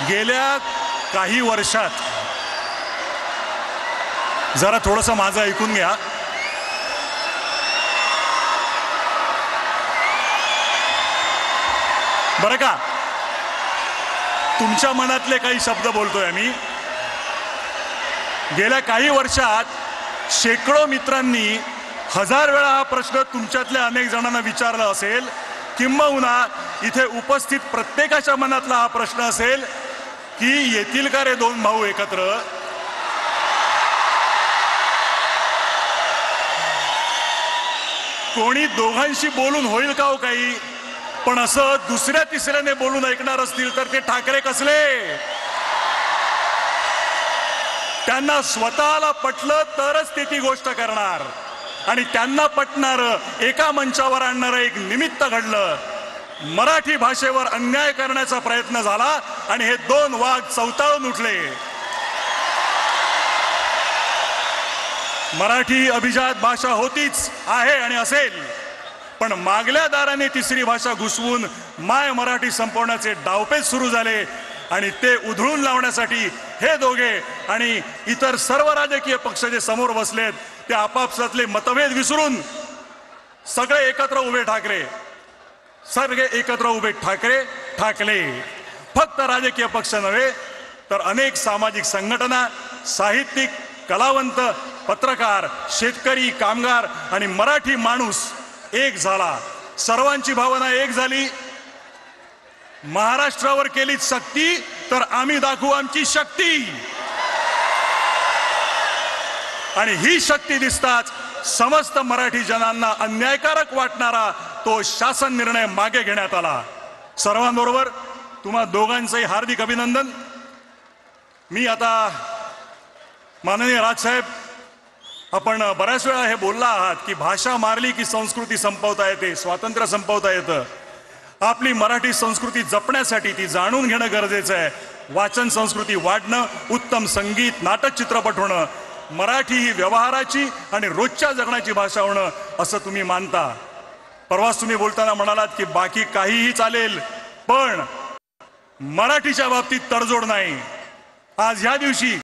गेल्या काही वर्षात जरा थोडंसं माझं ऐकून घ्या. बरं का, तुमच्या मनातले काही शब्द बोलतोय आम्ही. गेल्या काही वर्षात शेकडो मित्रांनी 1000 वेळा हा प्रश्न तुमच्यातल्या अनेक जणांना विचारला असेल, किंबहुना इथे उपस्थित प्रत्येकाच्या मनातला हा प्रश्न असेल की येतील का रे दोन भाऊ एकत्र. कोणी दोघांशी बोलून होईल का हो काही. पण असं दुसऱ्या तिसऱ्याने बोलून ऐकणार असतील तर ते ठाकरे कसले. त्यांना स्वतःला पटलं तरच ते ती गोष्ट करणार, आणि त्यांना पटणार एका मंचावर आणणारं एक निमित्त घडलं. मराठी भाषेवर अन्याय करण्याचा प्रयत्न झाला आणि हे दोन वाघ चवताळून उठले. मराठी अभिजात भाषा होतीच, आहे आणि असेल, पण मागल्या दाराने तिसरी भाषा घुसवून माय मराठी संपवण्याचे डावपेच सुरू झाले. आणि ते उधळून लावण्यासाठी हे दोघे आणि इतर सर्व राजकीय पक्ष जे समोर बसलेत ते आपापसातले मतभेद विसरून सगळे एकत्र उभे ठाकरे, सगळे एकत्र उभे ठाकरे ठाकले. फक्त राजकीय पक्ष नव्हे तर अनेक सामाजिक संघटना, साहित्यिक, कलावंत, पत्रकार, शेतकरी, कामगार आणि मराठी माणूस एक झाला. सर्वांची भावना एक झाली. महाराष्ट्रावर केली सक्ती तर आम्ही दाखवू आमची शक्ती. आणि ही शक्ती दिसताच समस्त मराठी जनांना अन्यायकारक वाटणारा तो शासन निर्णय मागे घेण्यात आला. सर्वांबरोबर तुम्हा दोघांचंही हार्दिक अभिनंदन. मी आता माननीय राजसाहेब, आपण बऱ्याच वेळा हे बोलला आहात की भाषा मारली की संस्कृती संपवता येते, स्वातंत्र्य संपवता येतं. आपली मराठी संस्कृती जपण्यासाठी ती जाणून घेणं गरजेचं आहे. वाचन संस्कृती वाढणं, उत्तम संगीत, नाटक, चित्रपट होणं, मराठी ही व्यवहाराची आणि रोजच्या जगण्याची भाषा होणं असं तुम्ही मानता. परवाच तुम्ही बोलताना म्हणालात की बाकी काहीही चालेल पण मराठीच्या बाबतीत तडजोड नाही. आज ह्या दिवशी